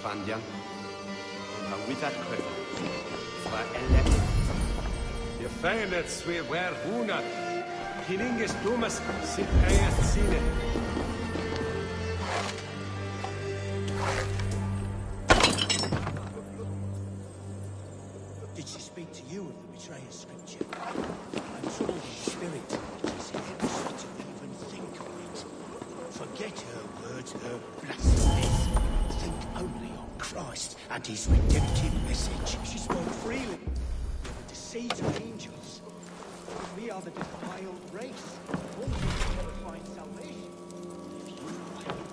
Fandian, und Wita Kröll. Fra Elle. Je fenet swe wer hunat. Kininges dumas sit ayat sine. Did she speak to you of the betrayer's scripture? I'm told the spirit is here to even think of it. Forget her words, her blasphemies. Think only on Christ and his redemptive message. She spoke freely. The deceit of angels. We are the defiled race. All of us will never find salvation. If you are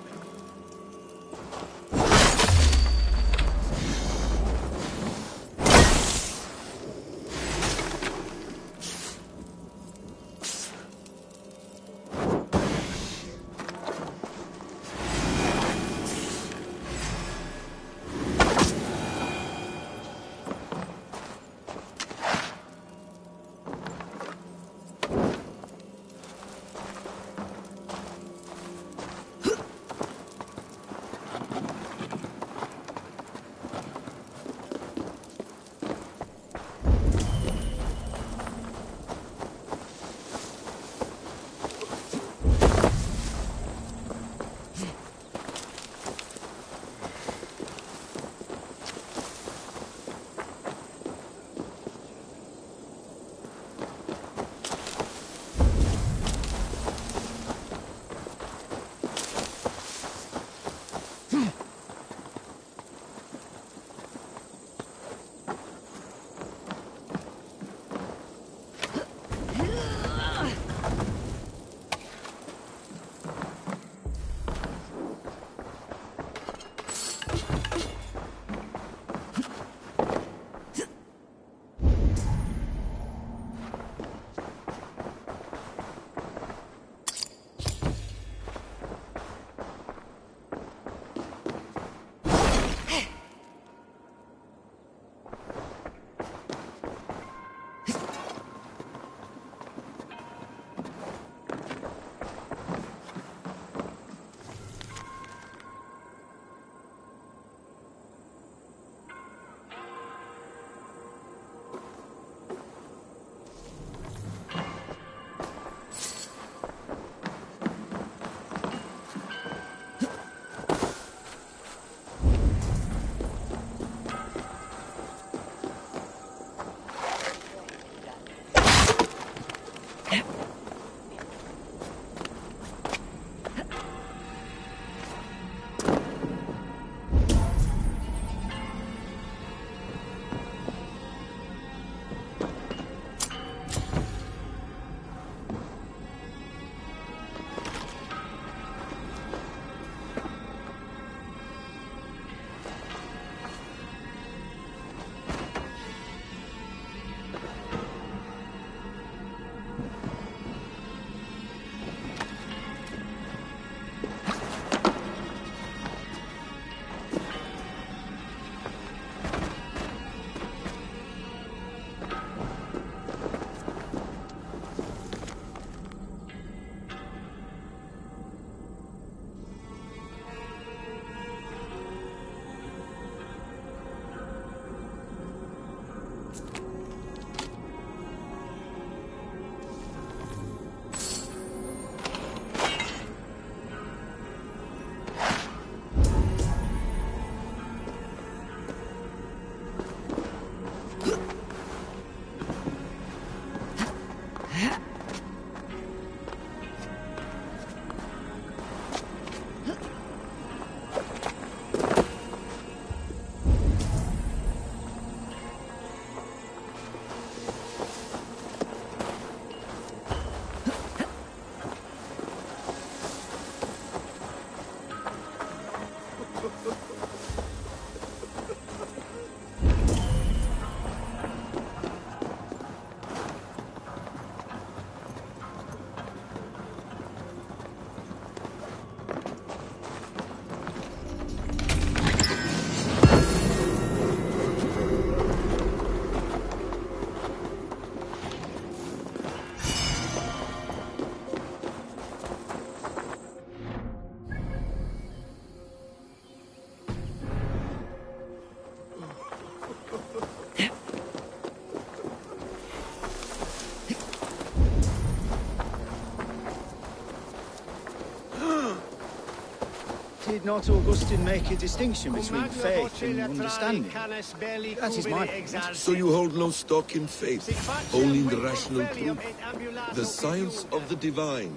Did not Augustine make a distinction between faith and understanding? That is my point. So you hold no stock in faith, only in the rational truth, the science of the divine.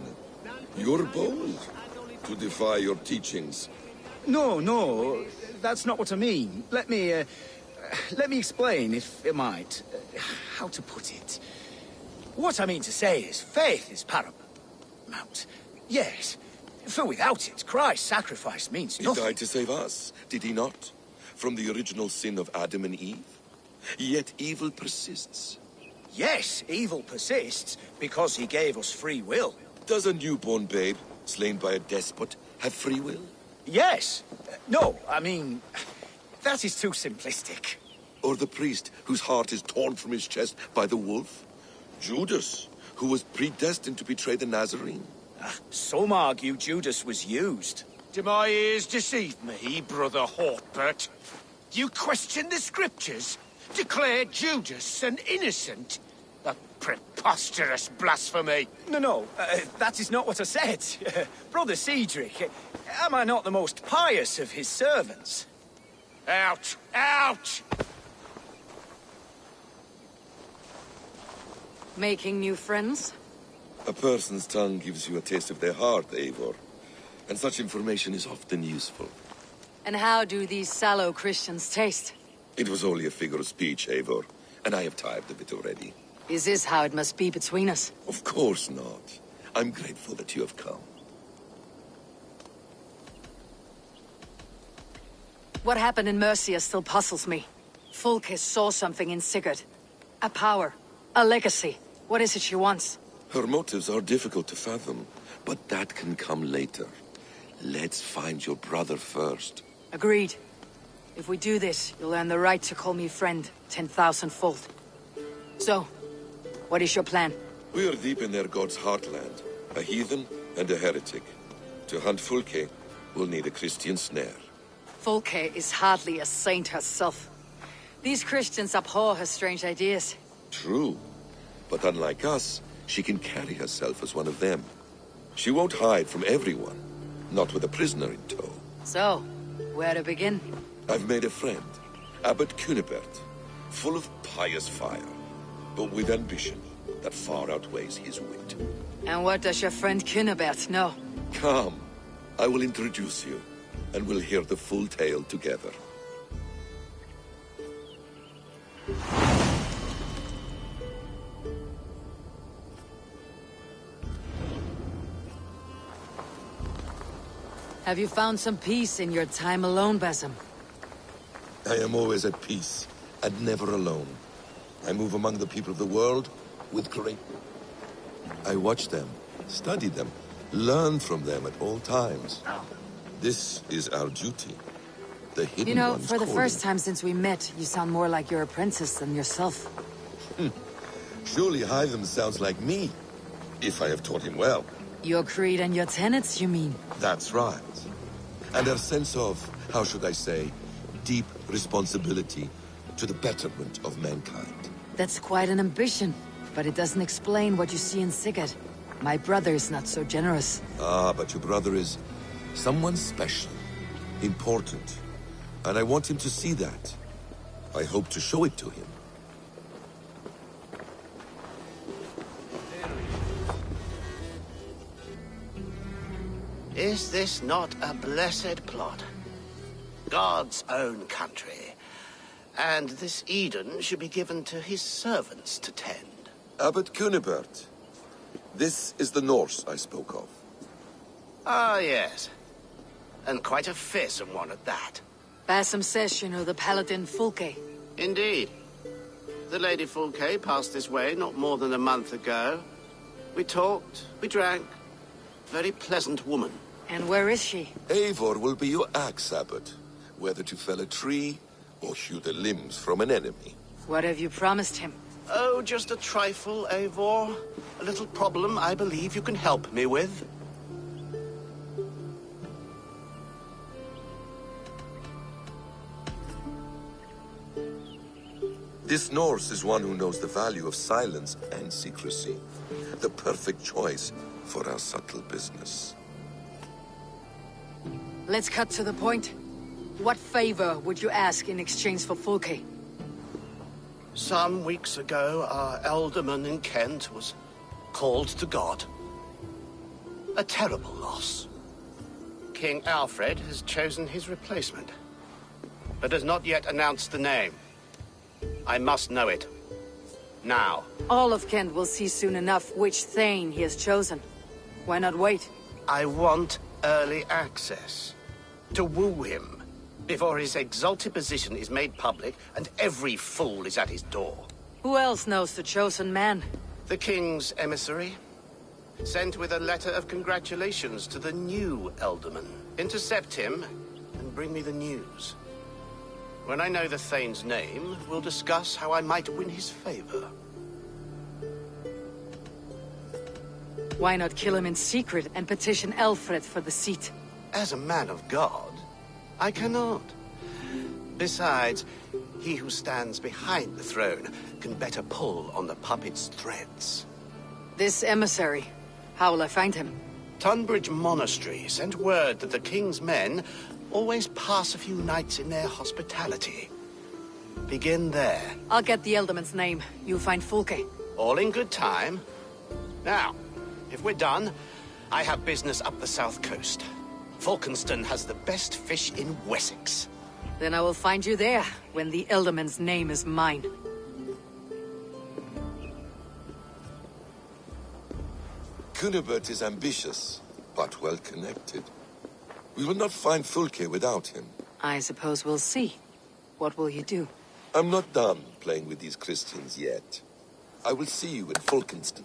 You're bold to defy your teachings. No, that's not what I mean. Let me explain, if I might. How to put it? What I mean to say is, faith is paramount. Yes, for without it, Christ's sacrifice means nothing. He died to save us, did he not? From the original sin of Adam and Eve? Yet evil persists. Yes, evil persists, because he gave us free will. Does a newborn babe, slain by a despot, have free will? Yes. No, I mean, that is too simplistic. Or the priest whose heart is torn from his chest by the wolf? Judas, who was predestined to betray the Nazarene? Some argue Judas was used. Do my ears deceive me, Brother Hawkbert? You question the scriptures? Declare Judas an innocent? A preposterous blasphemy! No, that is not what I said. Brother Cedric, am I not the most pious of his servants? Out! Out! Making new friends? A person's tongue gives you a taste of their heart, Eivor. And such information is often useful. And how do these sallow Christians taste? It was only a figure of speech, Eivor, and I have tired of it already. Is this how it must be between us? Of course not. I'm grateful that you have come. What happened in Mercia still puzzles me. Fulke saw something in Sigurd. A power. A legacy. What is it she wants? Her motives are difficult to fathom, but that can come later. Let's find your brother first. Agreed. If we do this, you'll earn the right to call me friend, 10,000-fold. So, what is your plan? We are deep in their god's heartland, a heathen and a heretic. To hunt Fulke, we'll need a Christian snare. Fulke is hardly a saint herself. These Christians abhor her strange ideas. True, but unlike us, she can carry herself as one of them. She won't hide from everyone, not with a prisoner in tow. So, where to begin? I've made a friend, Abbot Cunibert, full of pious fire, but with ambition that far outweighs his wit. And what does your friend Cunibert know? Come, I will introduce you, and we'll hear the full tale together. Have you found some peace in your time alone, Basim? I am always at peace, and never alone. I move among the people of the world with great... I watch them, study them, learn from them at all times. This is our duty. The hidden You know, one's for the calling. first time since we met, you sound more like your apprentice than yourself. Surely Hytham sounds like me, if I have taught him well. Your creed and your tenets, you mean? That's right. And a sense of, how should I say, deep responsibility to the betterment of mankind. That's quite an ambition, but it doesn't explain what you see in Sigurd. My brother is not so generous. Ah, but your brother is someone special, important, and I want him to see that. I hope to show it to him. Is this not a blessed plot? God's own country. And this Eden should be given to his servants to tend. Abbot Cunibert. This is the Norse I spoke of. Ah, yes. And quite a fearsome one at that. Basim says you know the paladin Fulke. Indeed. The Lady Fulke passed this way not more than a month ago. We talked, we drank. Very pleasant woman. And where is she? Eivor will be your axe, Abbot. Whether to fell a tree or hew the limbs from an enemy. What have you promised him? Oh, just a trifle, Eivor. A little problem I believe you can help me with. This Norse is one who knows the value of silence and secrecy. The perfect choice for our subtle business. Let's cut to the point. What favor would you ask in exchange for Fulke? Some weeks ago, our alderman in Kent was called to God. A terrible loss. King Alfred has chosen his replacement, but has not yet announced the name. I must know it. Now. All of Kent will see soon enough which Thane he has chosen. Why not wait? I want early access. To woo him before his exalted position is made public and every fool is at his door. Who else knows the chosen man? The king's emissary, sent with a letter of congratulations to the new Elderman. Intercept him and bring me the news. When I know the Thane's name, we'll discuss how I might win his favor. Why not kill him in secret and petition Alfred for the seat? As a man of God, I cannot. Besides, he who stands behind the throne can better pull on the puppet's threads. This emissary, how will I find him? Tunbridge Monastery sent word that the king's men always pass a few nights in their hospitality. Begin there. I'll get the Elderman's name. You find Fulke. All in good time. Now, if we're done, I have business up the south coast. Falkenston has the best fish in Wessex. Then I will find you there, when the Elderman's name is mine. Cunibert is ambitious, but well-connected. We will not find Fulke without him. I suppose we'll see. What will you do? I'm not done playing with these Christians yet. I will see you in Falkenston.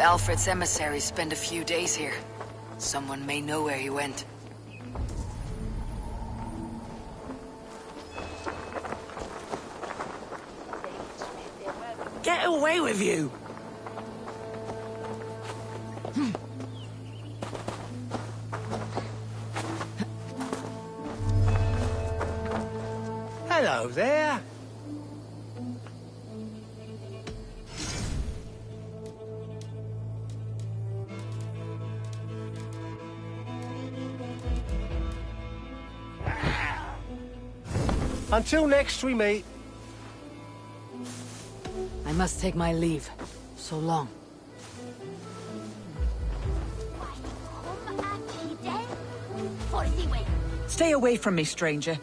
Alfred's emissaries spend a few days here, someone may know where he went. Get away with you! Hello there. Until next we meet. I must take my leave. So long. Stay away from me, stranger.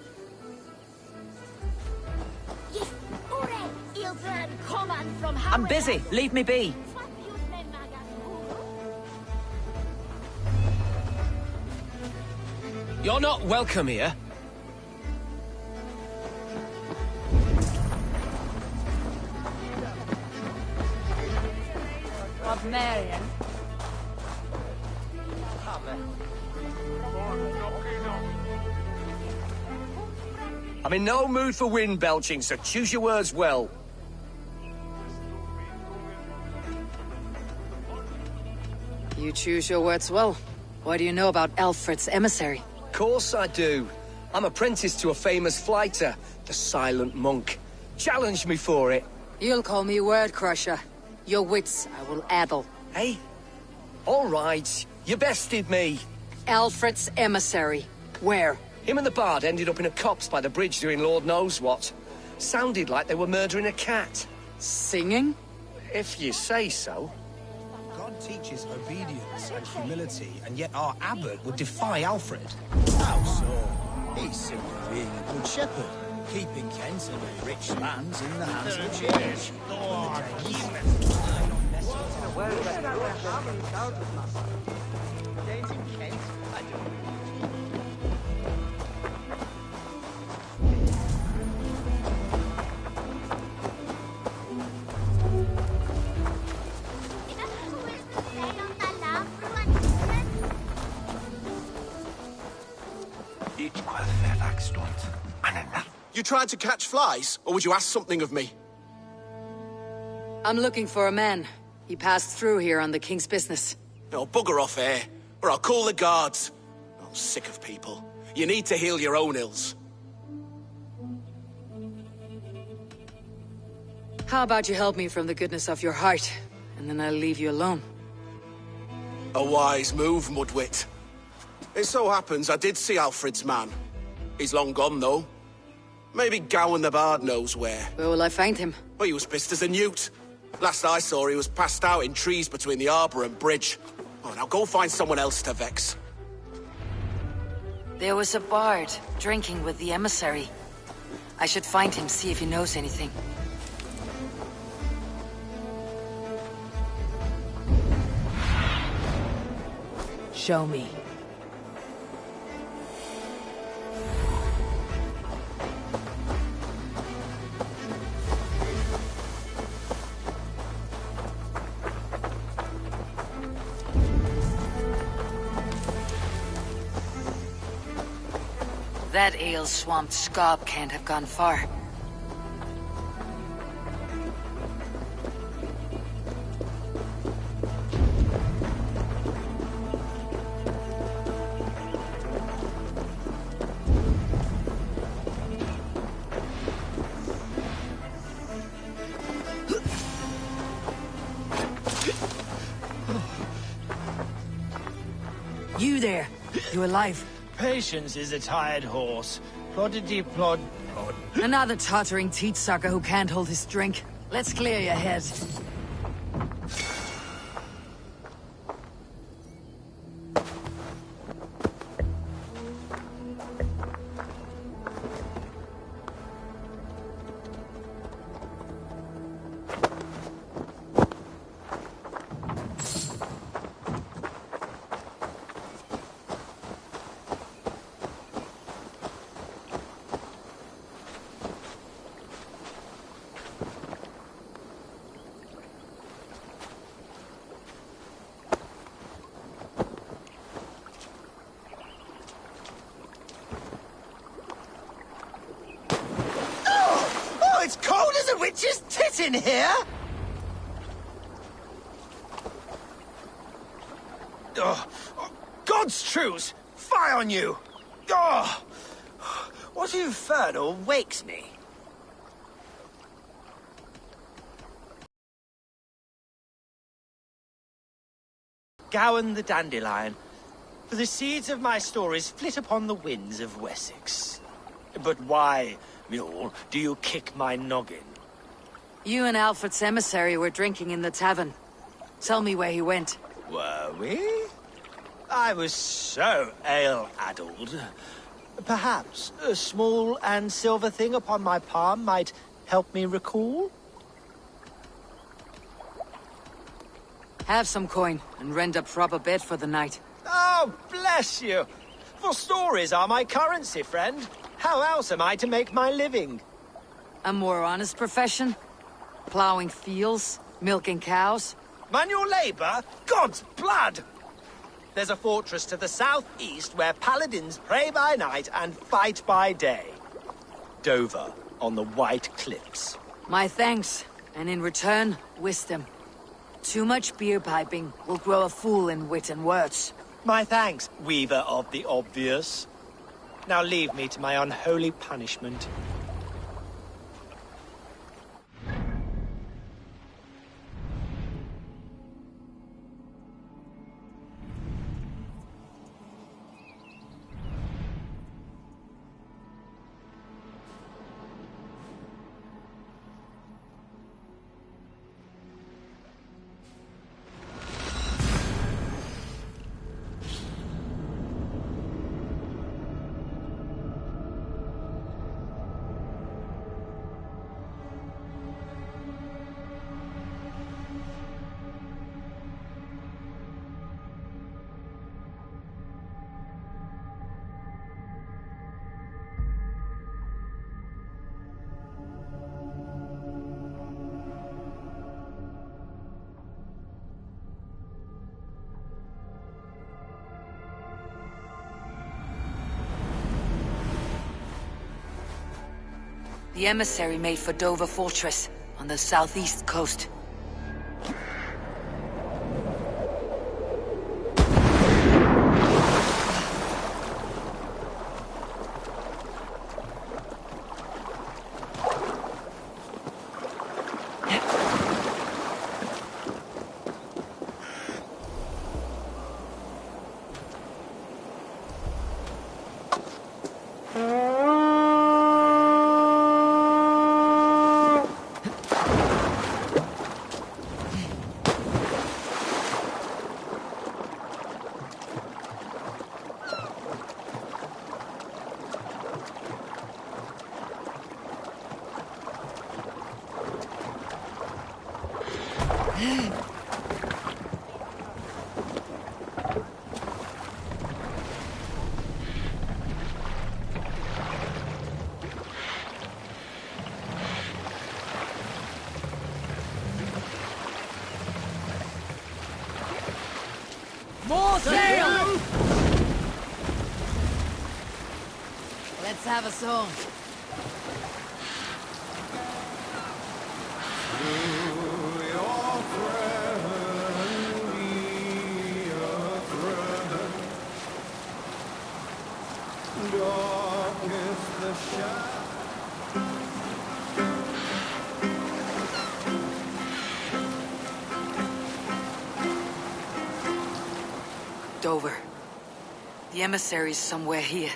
I'm busy. Leave me be. You're not welcome here. Of Marion. I'm in no mood for wind belching, so choose your words well. You choose your words well. What do you know about Alfred's emissary? Of course I do. I'm apprentice to a famous fighter, the Silent Monk. Challenge me for it. You'll call me Word Crusher. Your wits I will addle. Hey? All right. You bested me. Alfred's emissary. Where? Him and the bard ended up in a copse by the bridge doing Lord knows what. Sounded like they were murdering a cat. Singing? If you say so. God teaches obedience and humility, and yet our abbot would defy Alfred. How so? He's simply being a good shepherd, keeping Kent and the rich lands in the hands of the church. You tried to catch flies, or would you ask something of me? I'm looking for a man. He passed through here on the king's business. No, bugger off here, or I'll call the guards. I'm sick of people. You need to heal your own ills. How about you help me from the goodness of your heart, and then I'll leave you alone. A wise move, Mudwit. It so happens I did see Alfred's man. He's long gone, though. Maybe Gowan the Bard knows where. Where will I find him? Well, he was pissed as a newt. Last I saw, he was passed out in trees between the arbour and bridge. Oh, now go find someone else to vex. There was a bard, drinking with the emissary. I should find him, see if he knows anything. Show me. That ale-swamped scob can't have gone far. You there! You alive? Patience is a tired horse. Ploddity plod. Another tottering teat-sucker who can't hold his drink. Let's clear your head. Get in here! Oh, God's truce! Fie on you! Oh, what infernal wakes me? Gowan the Dandelion, for the seeds of my stories flit upon the winds of Wessex. But why, mule, do you kick my noggin? You and Alfred's emissary were drinking in the tavern. Tell me where he went. Were we? I was so ale-addled. Perhaps a small and silver thing upon my palm might help me recall? Have some coin, and rent a proper bed for the night. Oh, bless you! For stories are my currency, friend. How else am I to make my living? A more honest profession? Plowing fields? Milking cows? Manual labor? God's blood! There's a fortress to the southeast where paladins pray by night and fight by day. Dover, on the White Cliffs. My thanks, and in return, wisdom. Too much beer piping will grow a fool in wit and words. My thanks, weaver of the obvious. Now leave me to my unholy punishment. The emissary made for Dover Fortress, on the southeast coast. More sail! Let's have a song. Dover. The emissary's somewhere here.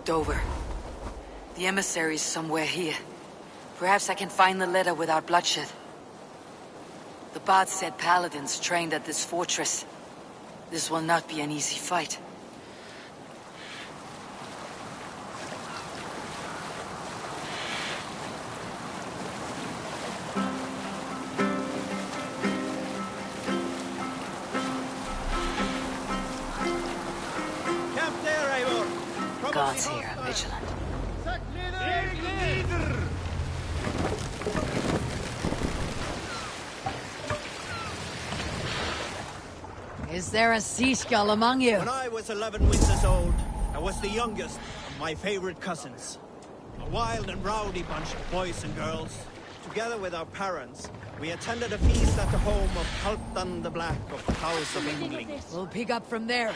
Dover. The emissary's somewhere here. Perhaps I can find the letter without bloodshed. The bard said paladins trained at this fortress. This will not be an easy fight. Guards here are vigilant. Is there a seaskull among you? When I was 11 winters old, I was the youngest of my favorite cousins. A wild and rowdy bunch of boys and girls. Together with our parents, we attended a feast at the home of Halfdan the Black of the House of Yngling. We'll pick up from there.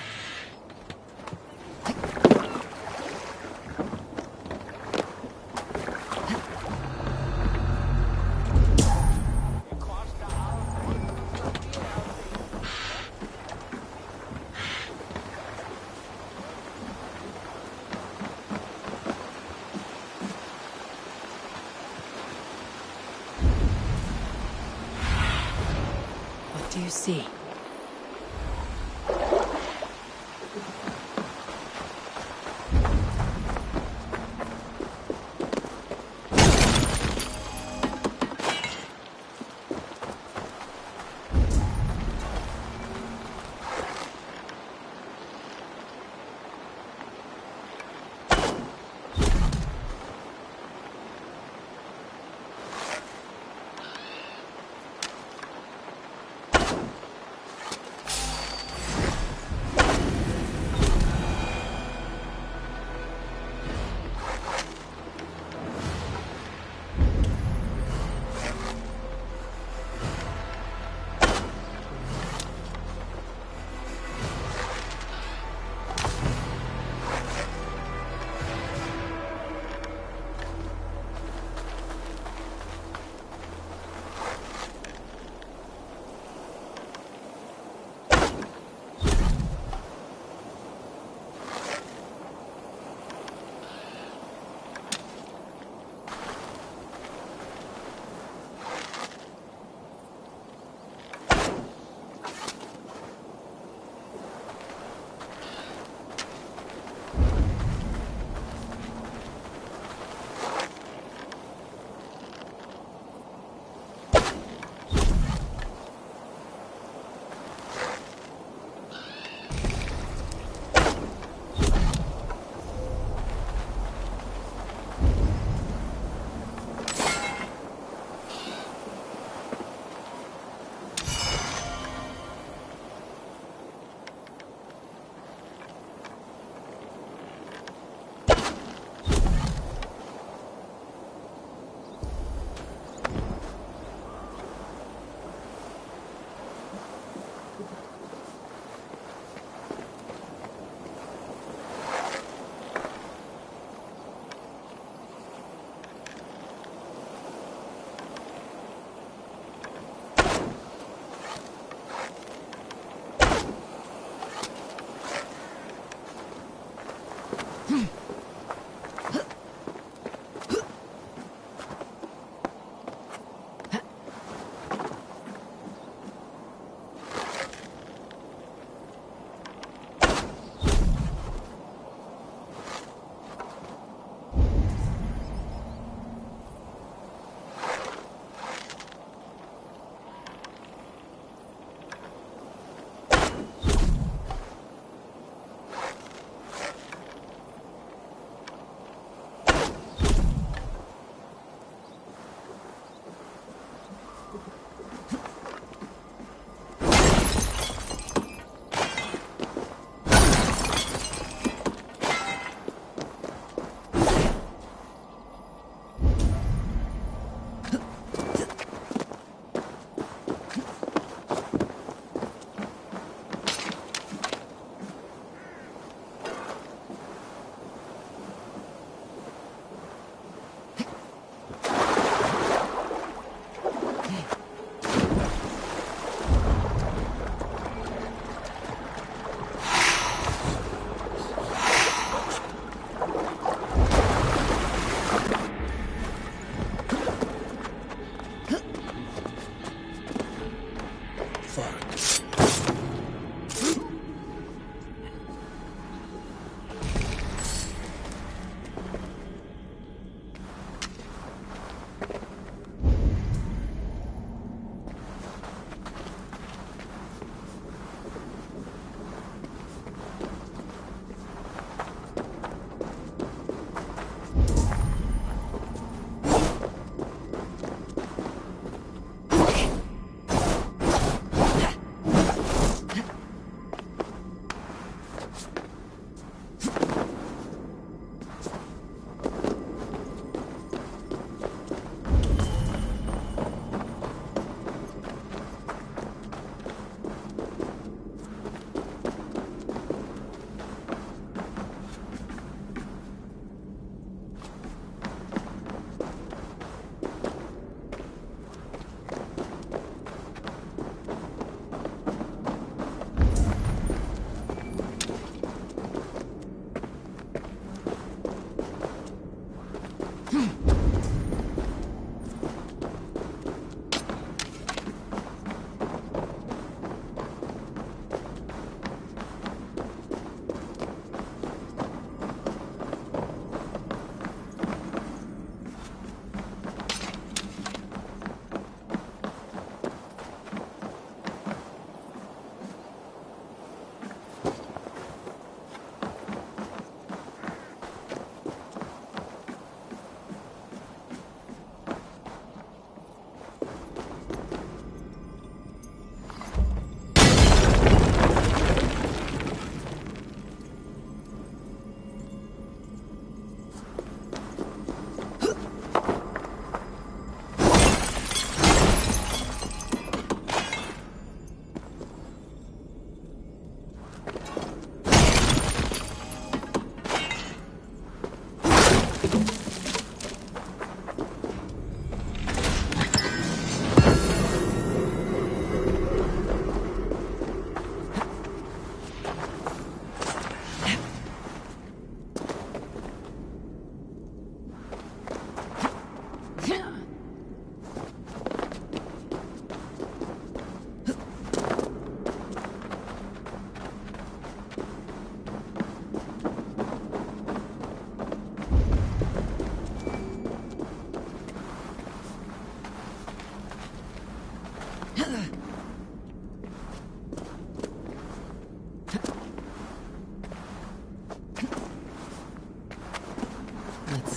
What do you see?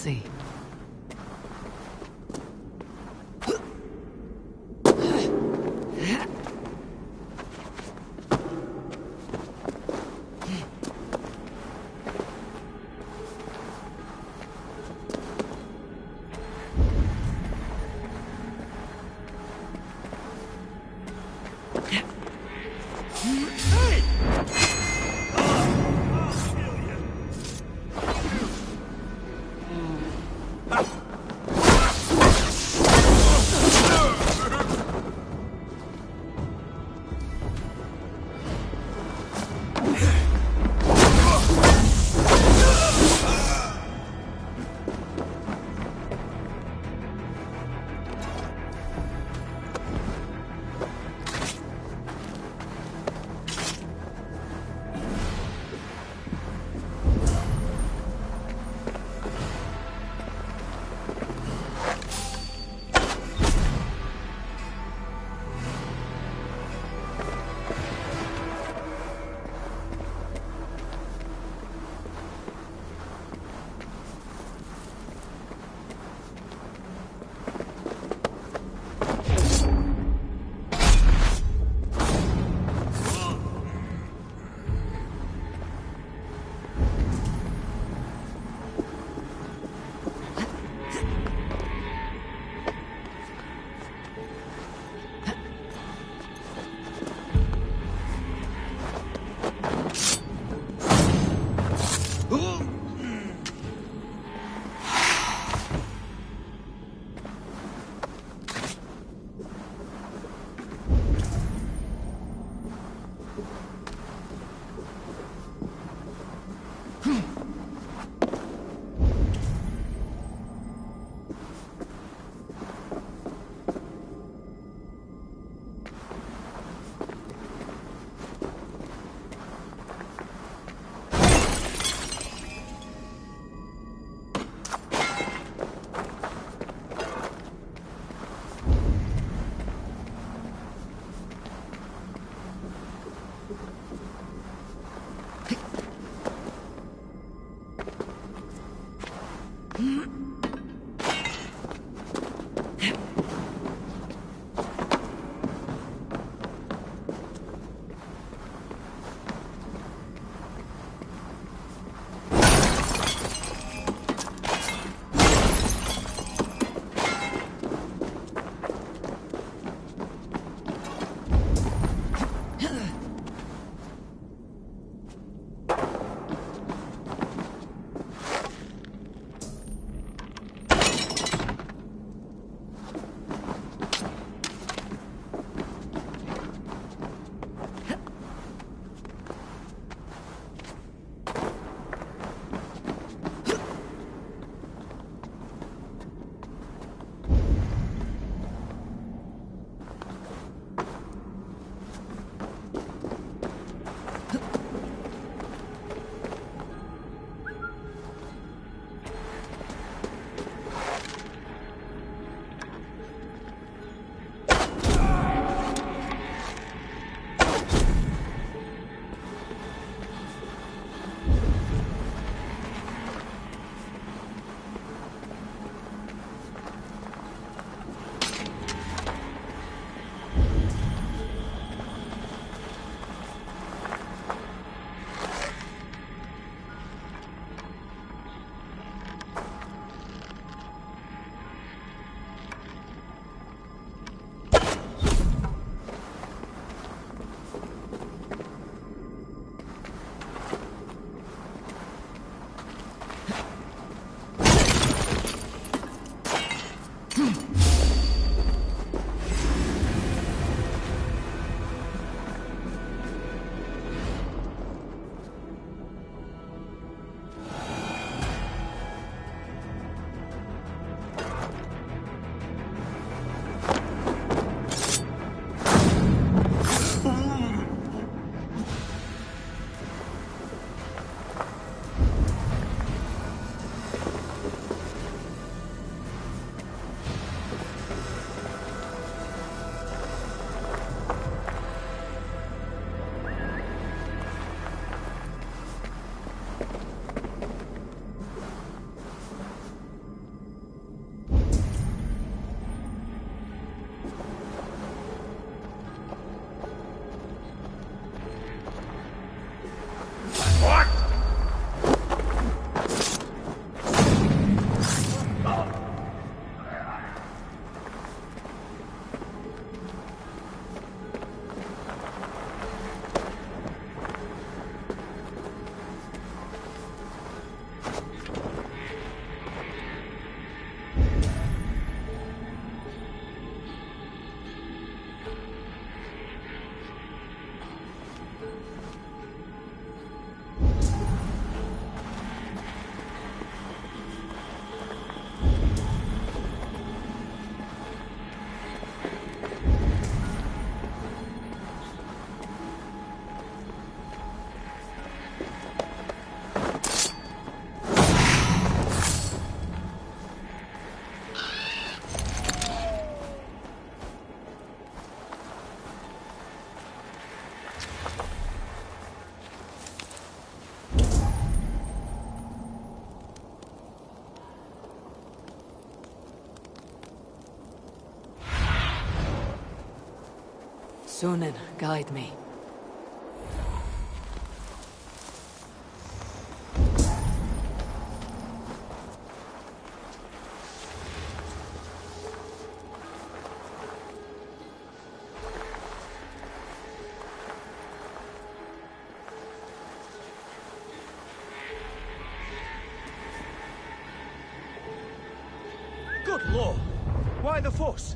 see. Sunan, guide me. Good lord! Why the fuss?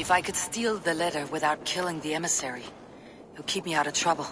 If I could steal the letter without killing the emissary, it would keep me out of trouble.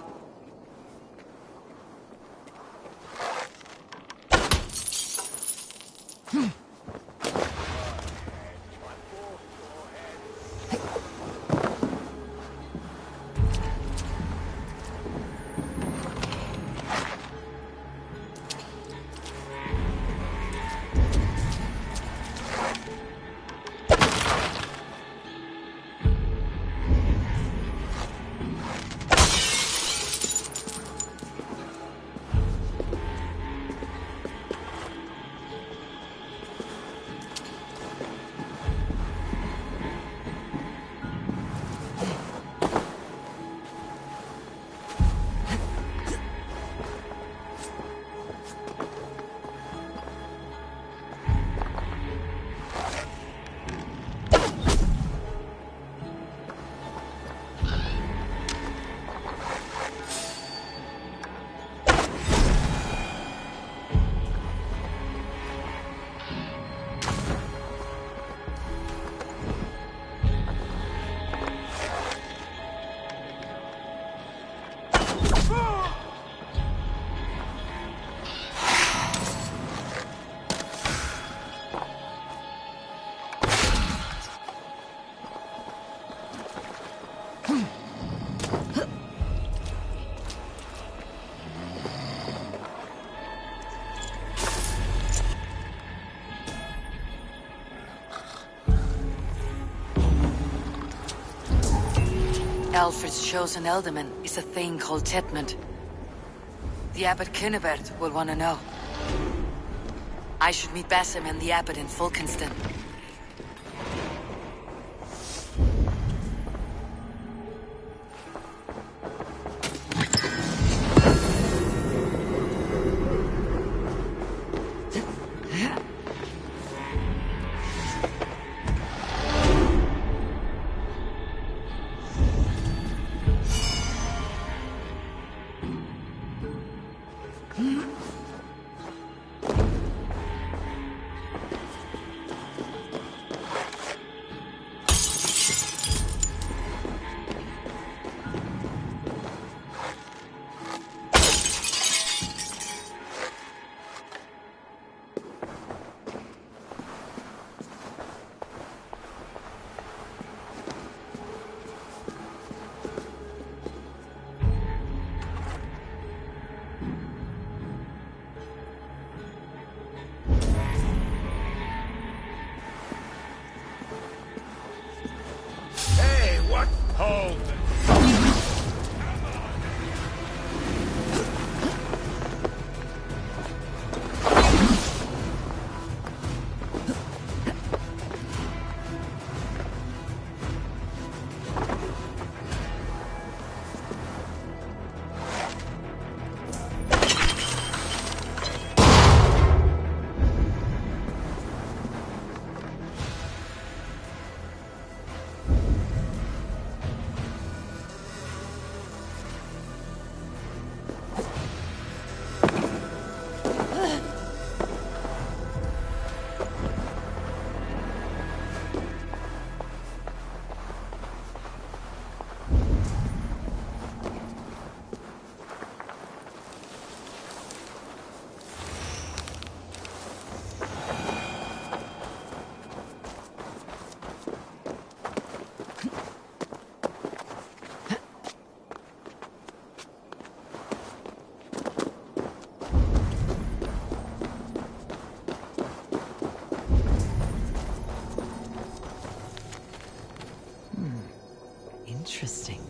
Alfred's chosen Ealdorman is a thing called Tedmund. The Abbot Cynibert will want to know. I should meet Basim and the Abbot in Fulkenston. Interesting.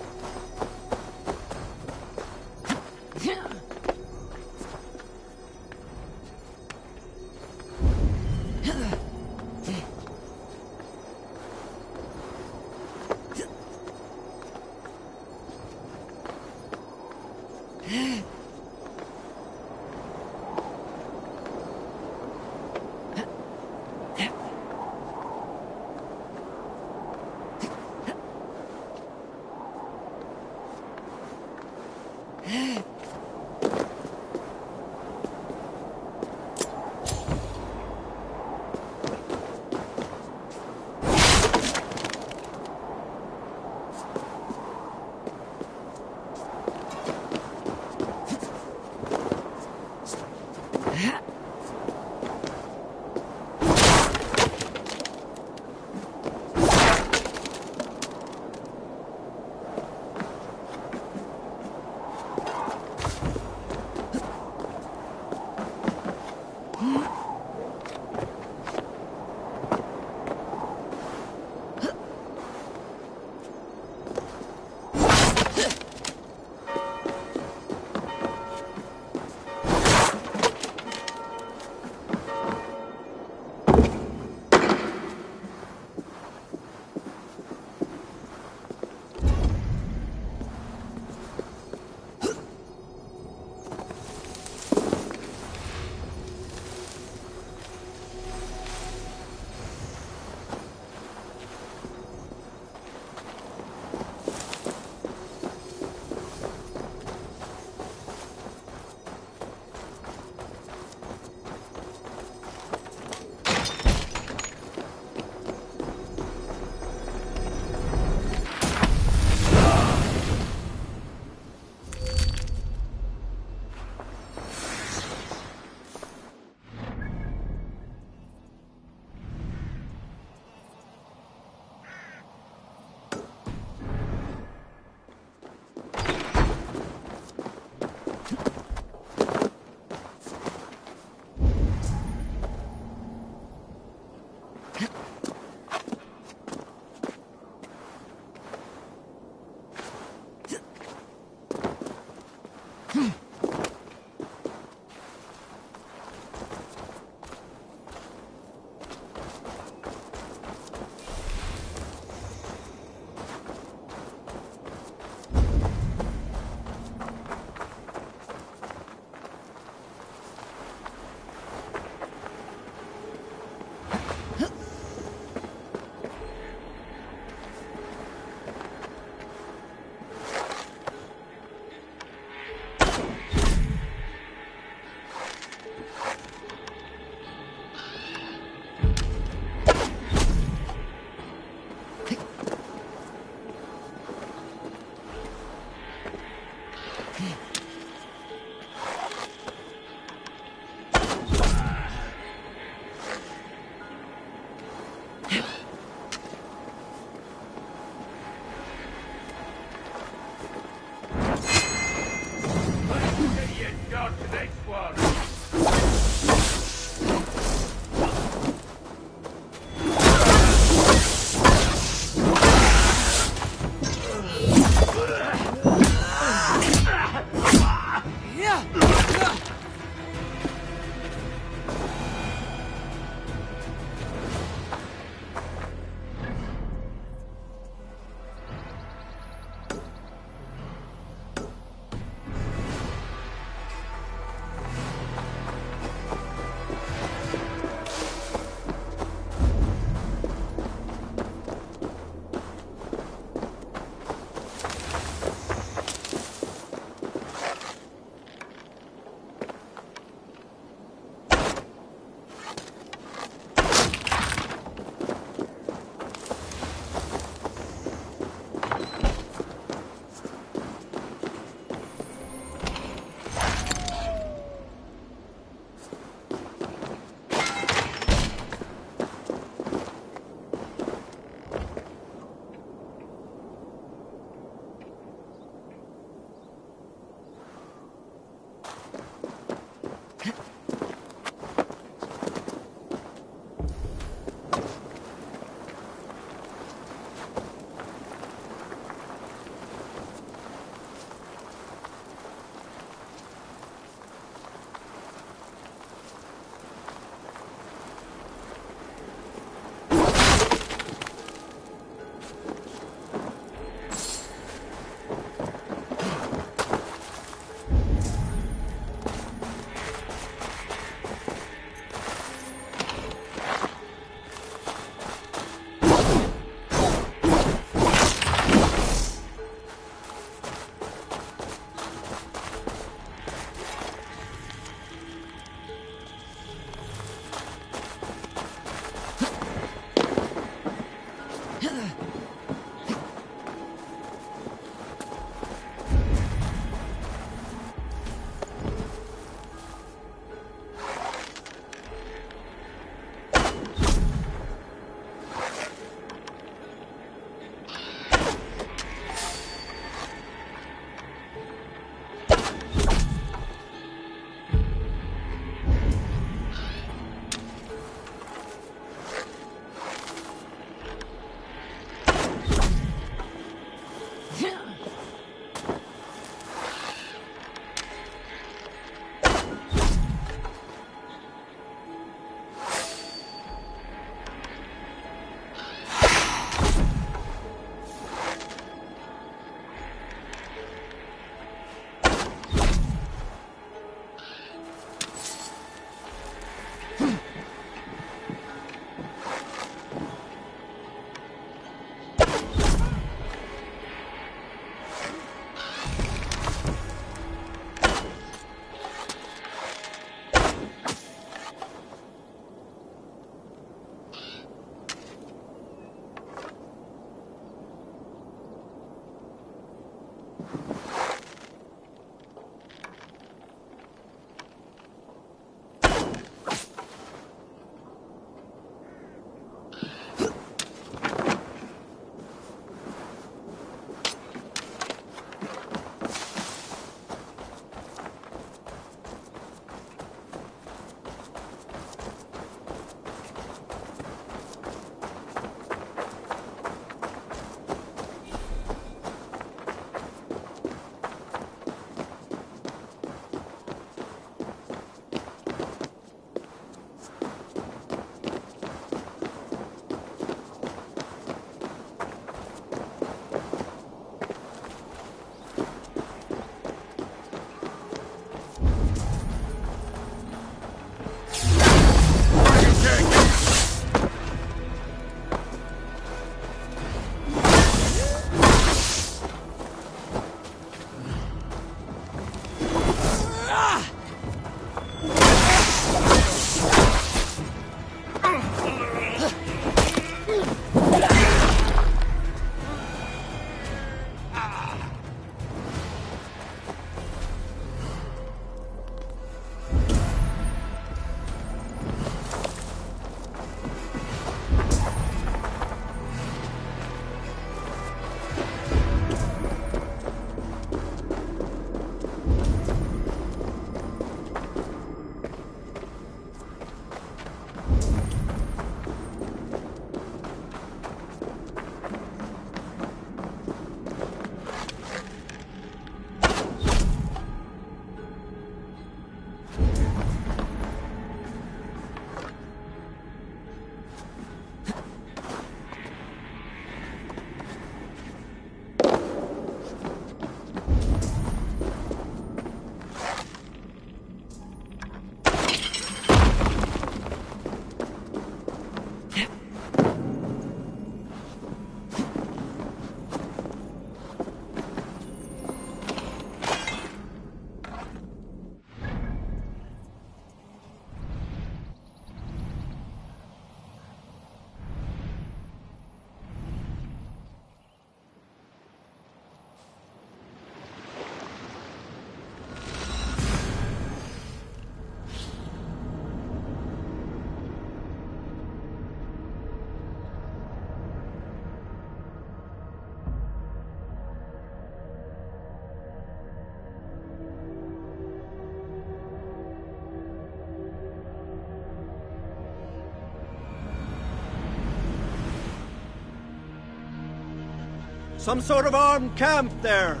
Some sort of armed camp there.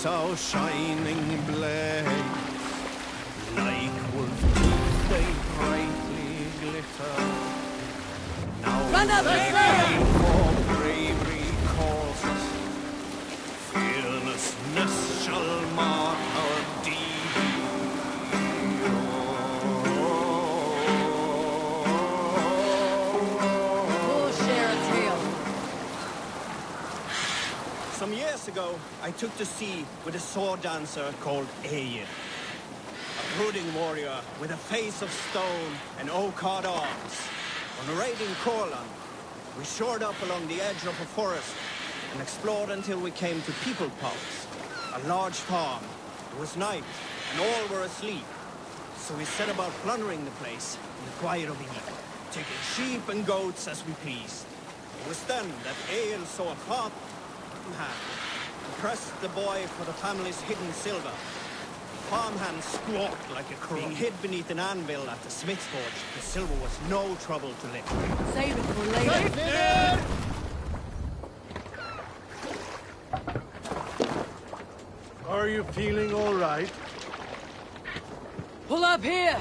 Our shining blades, like wolf teeth they brightly glitter. Now Run up, for bravery calls us, fearlessness shall mark our deed. We'll share a tale. Some years ago, I took to sea with a sword dancer called Eir. brooding warrior with a face of stone and oak-hard arms. On raiding Corland, we shored up along the edge of a forest and explored until we came to People Palace, a large farm. It was night, and all were asleep. So we set about plundering the place in the quiet of the evening, taking sheep and goats as we pleased. It was then that Ale saw a farm hand and pressed the boy for the family's hidden silver. The farmhand squawked like a crow. Being hid beneath an anvil at the smith's forge, the silver was no trouble to lift. Save it for later. Are you feeling all right? Pull up here!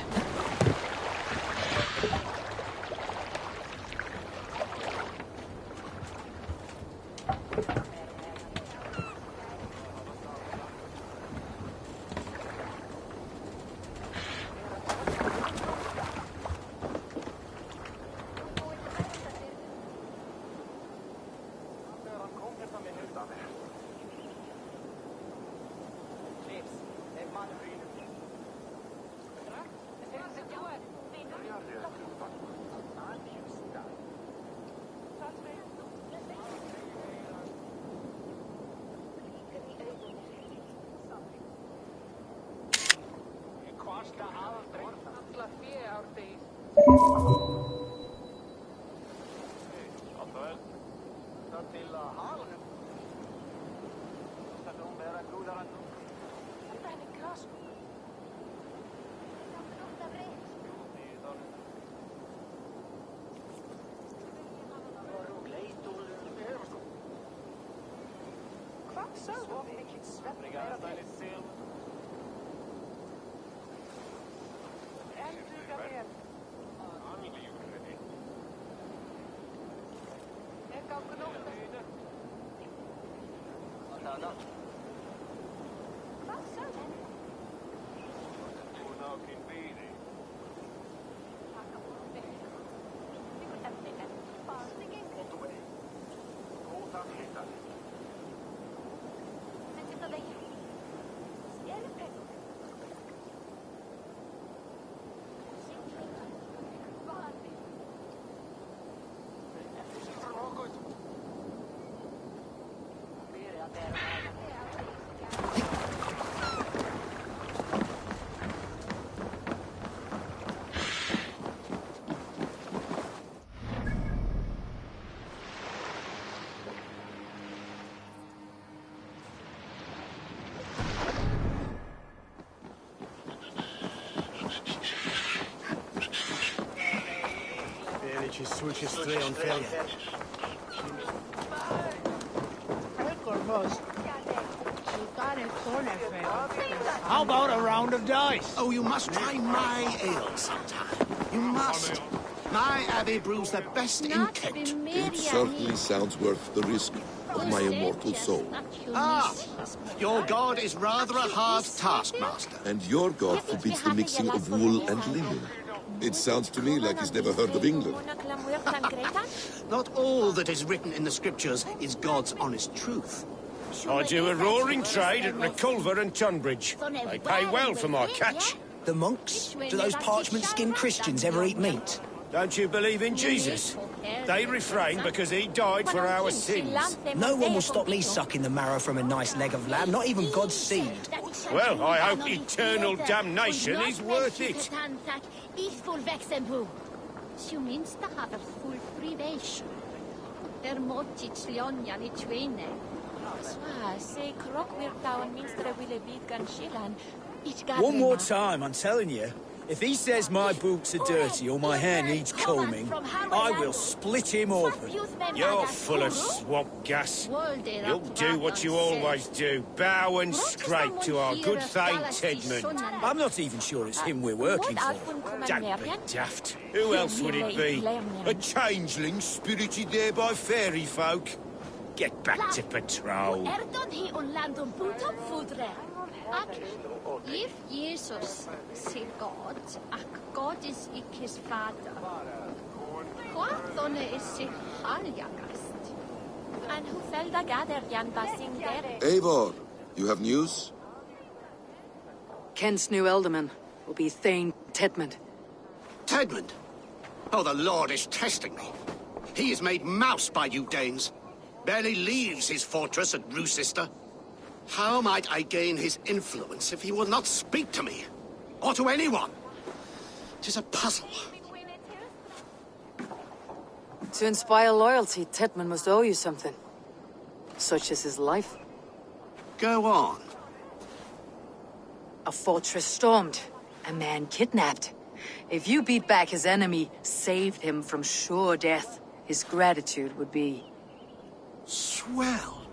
Switches straight on failure. How about a round of dice? Oh, you must try my ale sometime. You must. My abbey brews the best in Kent. It certainly sounds worth the risk of my immortal soul. Ah, your god is rather a hard taskmaster. And your god forbids the mixing of wool and linen. It sounds to me like he's never heard of England. Not all that is written in the scriptures is God's honest truth. I do a roaring trade at Reculver and Tunbridge. They pay well for my catch. The monks? Do those parchment-skinned Christians ever eat meat? Don't you believe in Jesus? They refrain because he died for our sins. No one will stop me sucking the marrow from a nice leg of lamb, not even God's seed. Well, I hope eternal damnation is worth it. One more time, I'm telling you. If he says my boots are dirty or my hair needs combing, I will split him open. You're full of swamp gas. You'll do what you always do, bow and scrape to our good Thane Tedmund. I'm not even sure it's him we're working for. Don't be daft. Who else would it be? A changeling spirited there by fairy folk? Get back to patrol. If Jesus is God, ac God is his father, what on is sig harjagast? And who fell the gather Jan Basing there? Eivor, you have news? Kent's new Elderman. will be Thane Tedmund. Tedmund? Oh, the Lord is testing me. He is made mouse by you Danes. Barely leaves his fortress at Roosister. How might I gain his influence if he will not speak to me? Or to anyone? 'Tis a puzzle. To inspire loyalty, Tedmund must owe you something. Such as his life. Go on. A fortress stormed. A man kidnapped. If you beat back his enemy, saved him from sure death, his gratitude would be... swell.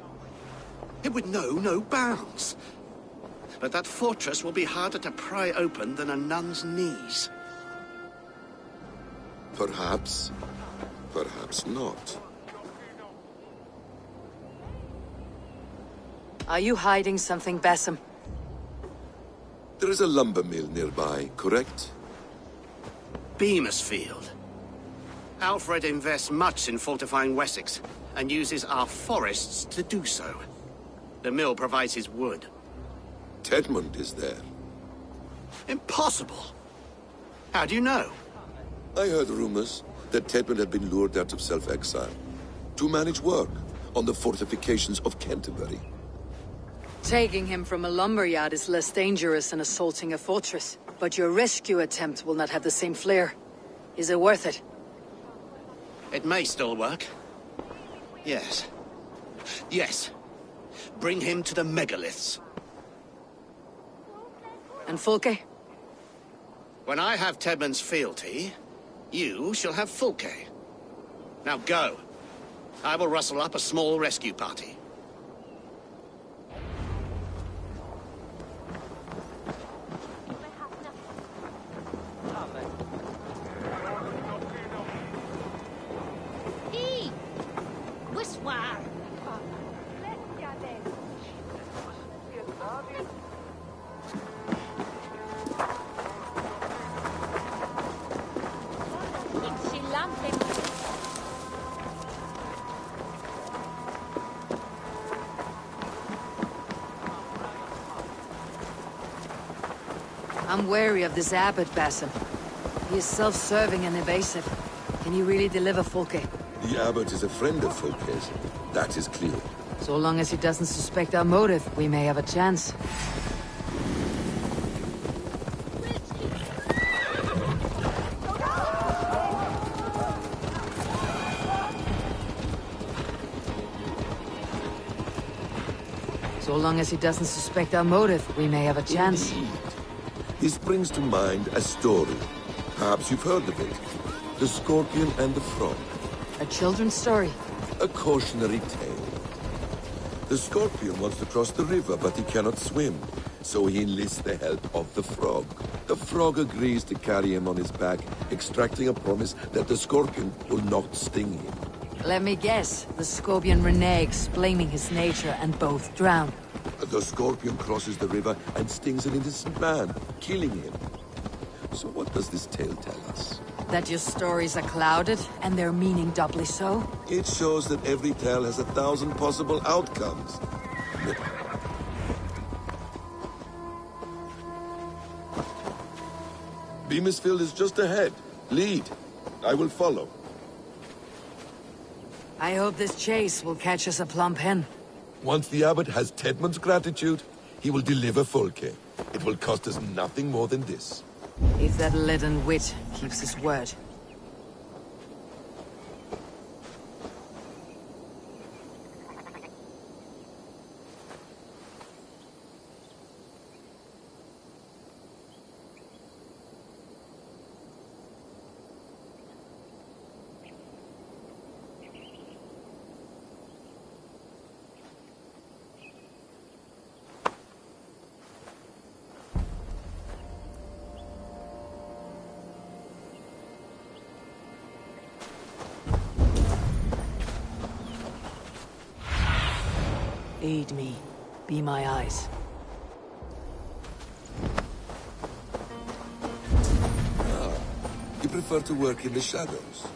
It would know no bounds. But that fortress will be harder to pry open than a nun's knees. Perhaps. Perhaps not. Are you hiding something, Basim? There is a lumber mill nearby, correct? Beamisfield. Alfred invests much in fortifying Wessex, and uses our forests to do so. The mill provides his wood. Tedmund is there. Impossible! How do you know? I heard rumors that Tedmund had been lured out of self-exile to manage work on the fortifications of Canterbury. Taking him from a lumberyard is less dangerous than assaulting a fortress. But your rescue attempt will not have the same flair. Is it worth it? It may still work. Yes. Yes. Bring him to the megaliths. And Fulke? When I have Tedmund's fealty, you shall have Fulke. Now go. I will rustle up a small rescue party. I'm wary of this abbot, Basim. He is self-serving and evasive. Can he really deliver Fulke? The abbot is a friend of Fulke's. That is clear. So long as he doesn't suspect our motive, we may have a chance. So long as he doesn't suspect our motive, we may have a chance. Indeed. This brings to mind a story. Perhaps you've heard of it. The Scorpion and the Frog. A children's story? A cautionary tale. The Scorpion wants to cross the river, but he cannot swim. So he enlists the help of the Frog. The Frog agrees to carry him on his back, extracting a promise that the Scorpion will not sting him. Let me guess. The Scorpion reneges, blaming his nature, and both drown. The Scorpion crosses the river and stings an innocent man, killing him. So what does this tale tell us? That your stories are clouded, and their meaning doubly so? It shows that every tale has 1,000 possible outcomes. Beamisfield is just ahead. Lead. I will follow. I hope this chase will catch us a plump hen. Once the abbot has Tedmund's gratitude, he will deliver Fulke. It will cost us nothing more than this. If that leaden wit keeps his word. Aid me. Be my eyes. You prefer to work in the shadows?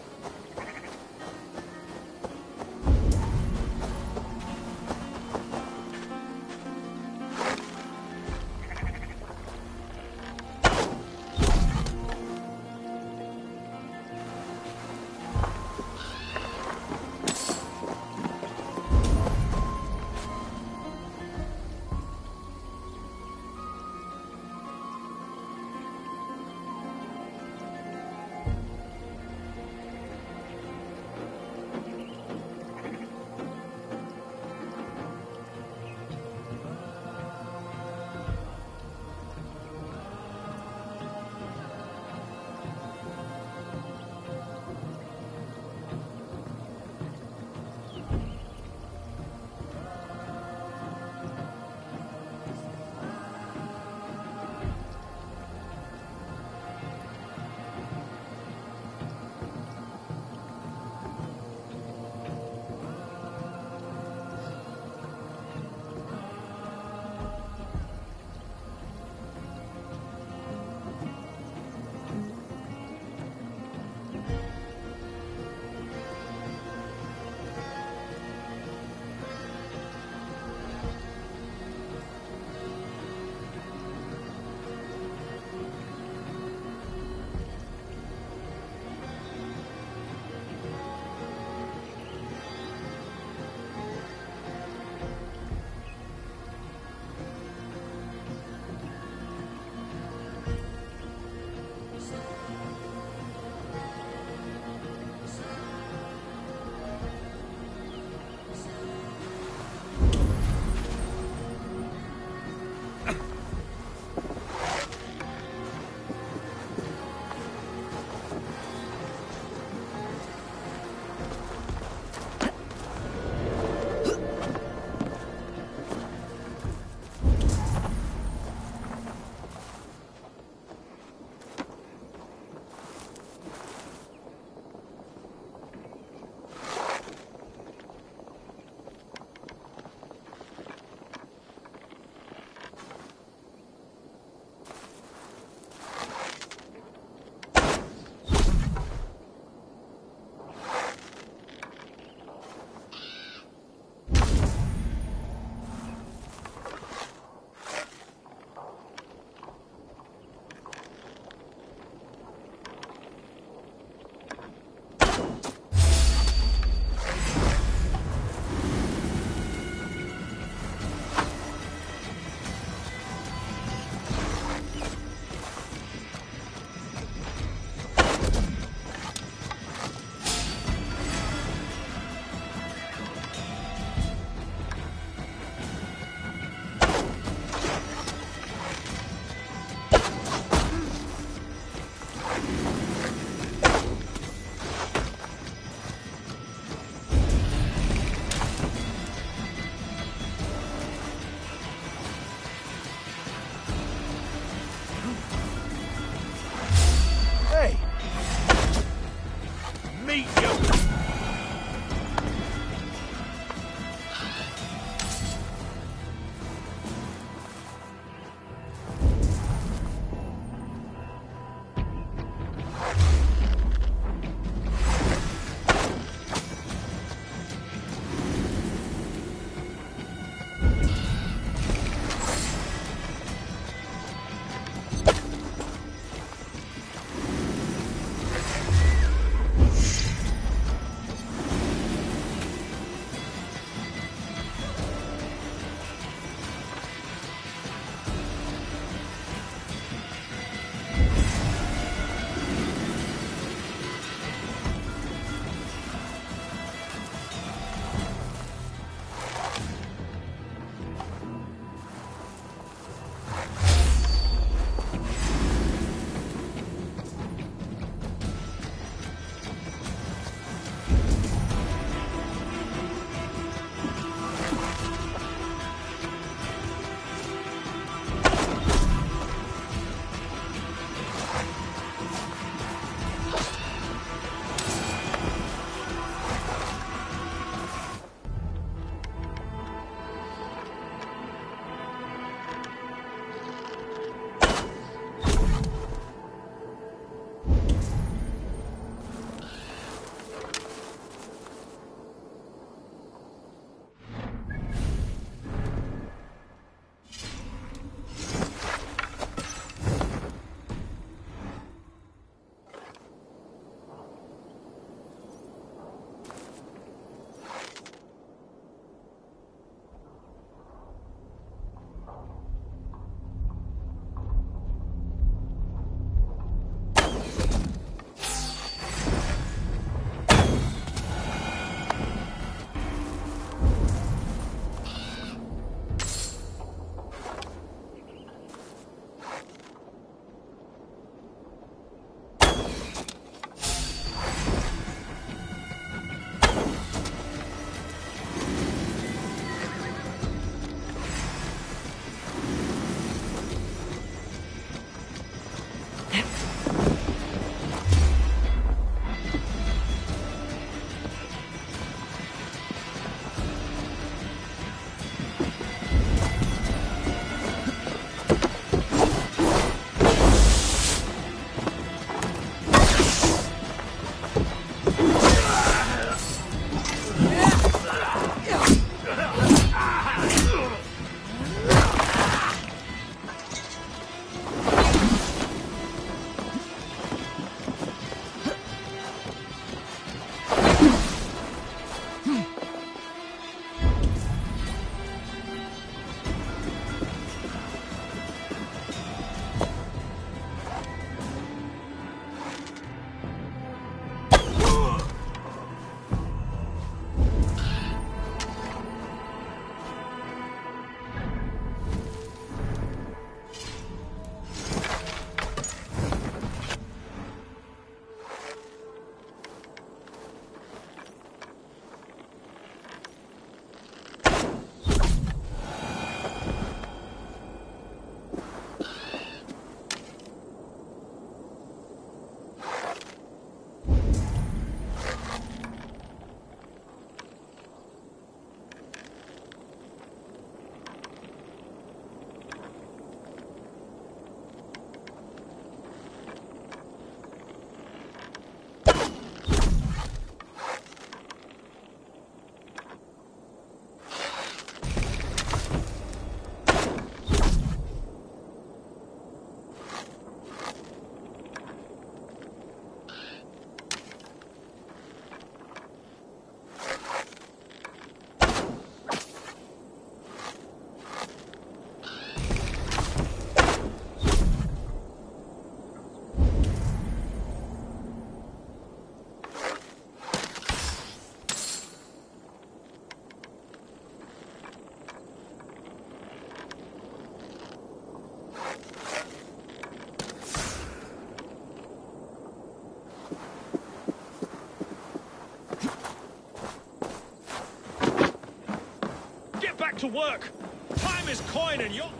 Back to work! Time is coin and you're...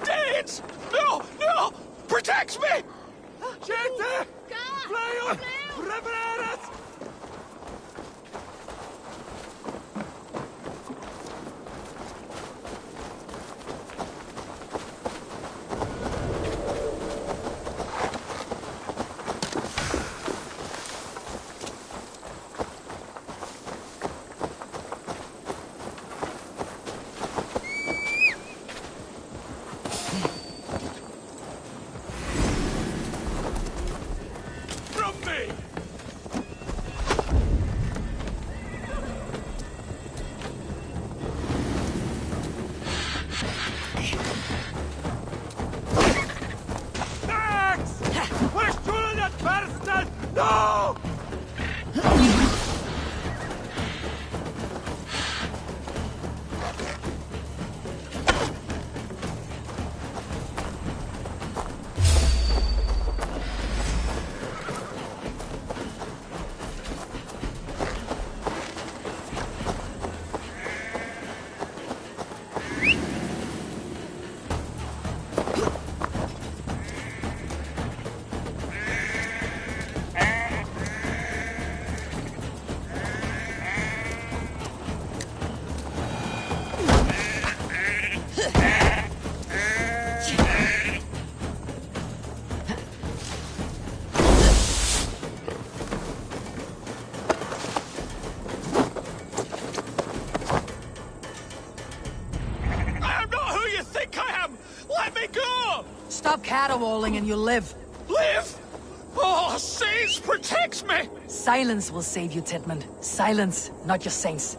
Dance! No! No! Protect me! Gente! Fleo! Revereras! No! Stop caterwauling and you'll live. Live? Oh, Saints protects me! Silence will save you, Titmund. Silence, not your saints.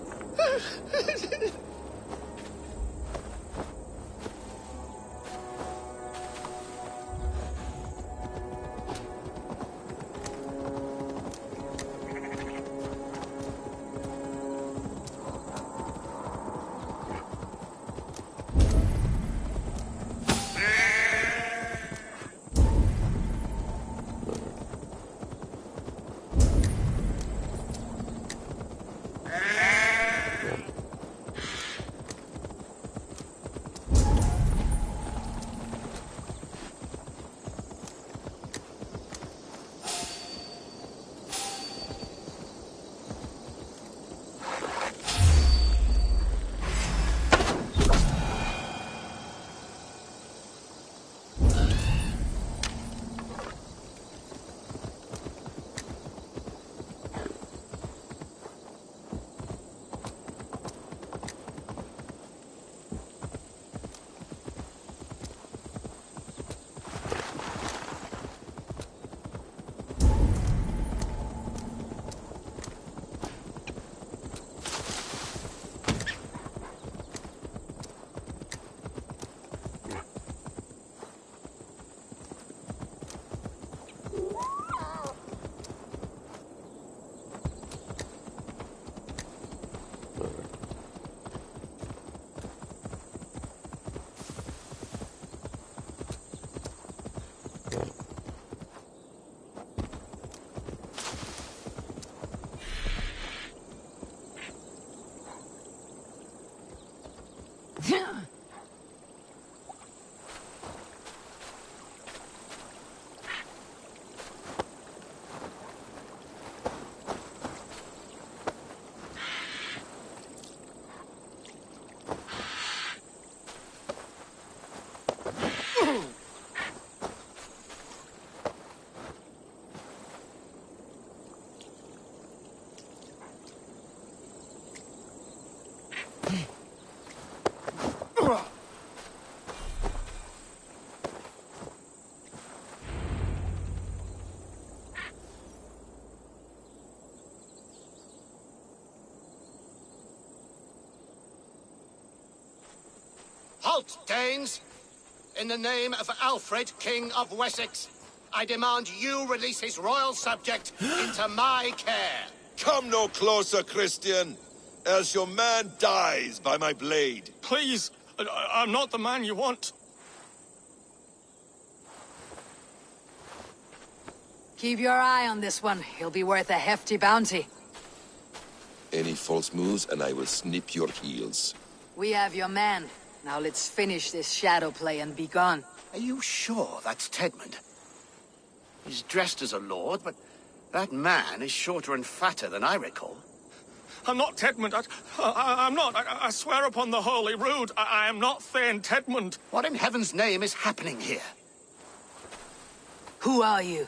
Halt, Danes! In the name of Alfred, King of Wessex, I demand you release his royal subject into my care. Come no closer, Christian, else your man dies by my blade. Please, I'm not the man you want. Keep your eye on this one. He'll be worth a hefty bounty. Any false moves, and I will snip your heels. We have your man. Now let's finish this shadow play and be gone. Are you sure that's Tedmund? He's dressed as a lord, but that man is shorter and fatter than I recall. I'm not Tedmund. I'm not. I swear upon the Holy Rood, I am not Thane Tedmund. What in heaven's name is happening here? Who are you?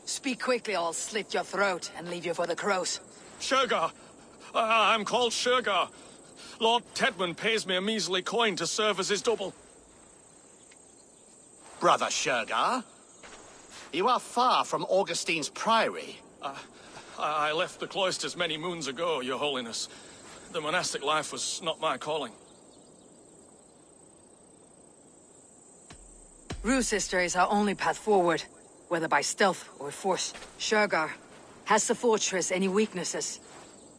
Speak quickly, or I'll slit your throat and leave you for the crows. Shergar. I'm called Shergar. Lord Tedmund pays me a measly coin to serve as his double. Brother Shergar, you are far from Augustine's priory. I left the cloisters many moons ago, Your Holiness. The monastic life was not my calling. Roosister is our only path forward, whether by stealth or force. Shergar, has the fortress any weaknesses?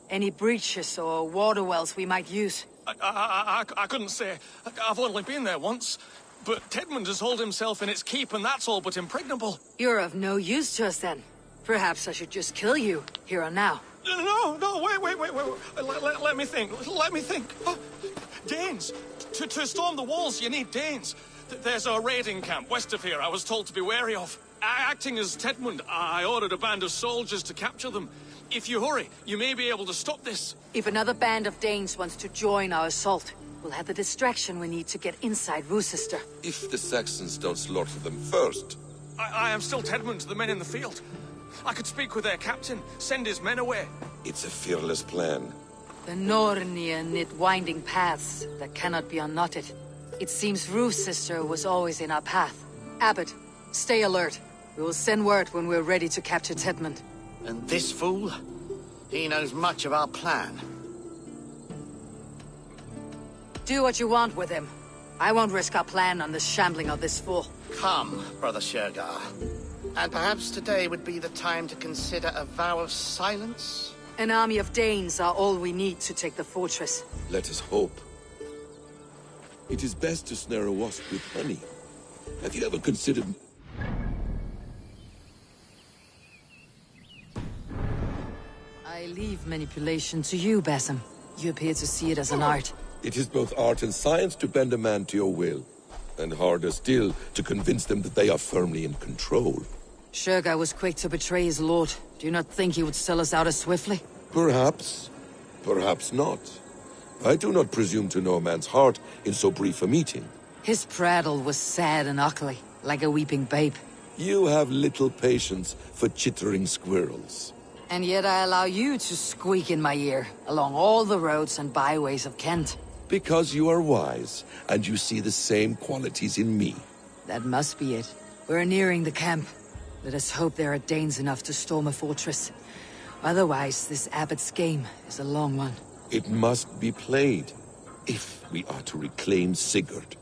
Any breaches or water wells we might use? I couldn't say. I've only been there once. But Tedmund has hauled himself in its keep, and that's all but impregnable. You're of no use to us, then. Perhaps I should just kill you, here and now. No, wait. Let me think. Oh, Danes! To storm the walls, you need Danes. There's a raiding camp west of here I was told to be wary of. Acting as Tedmund, I ordered a band of soldiers to capture them. If you hurry, you may be able to stop this. If another band of Danes wants to join our assault, we'll have the distraction we need to get inside Roosister. If the Saxons don't slaughter them first. I am still Tedmund to the men in the field. I could speak with their captain, send his men away. It's a fearless plan. The Nornir knit winding paths that cannot be unknotted. It seems Roosister was always in our path. Abbot, stay alert. We will send word when we're ready to capture Tedmund. And this fool? He knows much of our plan. Do what you want with him. I won't risk our plan on the shambling of this fool. Come, Brother Shergar. And perhaps today would be the time to consider a vow of silence? An army of Danes are all we need to take the fortress. Let us hope. It is best to snare a wasp with honey. Have you ever considered... I leave manipulation to you, Basim. You appear to see it as an art. It is both art and science to bend a man to your will. And harder still to convince them that they are firmly in control. Shergar was quick to betray his lord. Do you not think he would sell us out as swiftly? Perhaps. Perhaps not. I do not presume to know a man's heart in so brief a meeting. His prattle was sad and ugly, like a weeping babe. You have little patience for chittering squirrels. And yet I allow you to squeak in my ear, along all the roads and byways of Kent. Because you are wise, and you see the same qualities in me. That must be it. We're nearing the camp. Let us hope there are Danes enough to storm a fortress. Otherwise, this abbot's game is a long one. It must be played, if we are to reclaim Sigurd.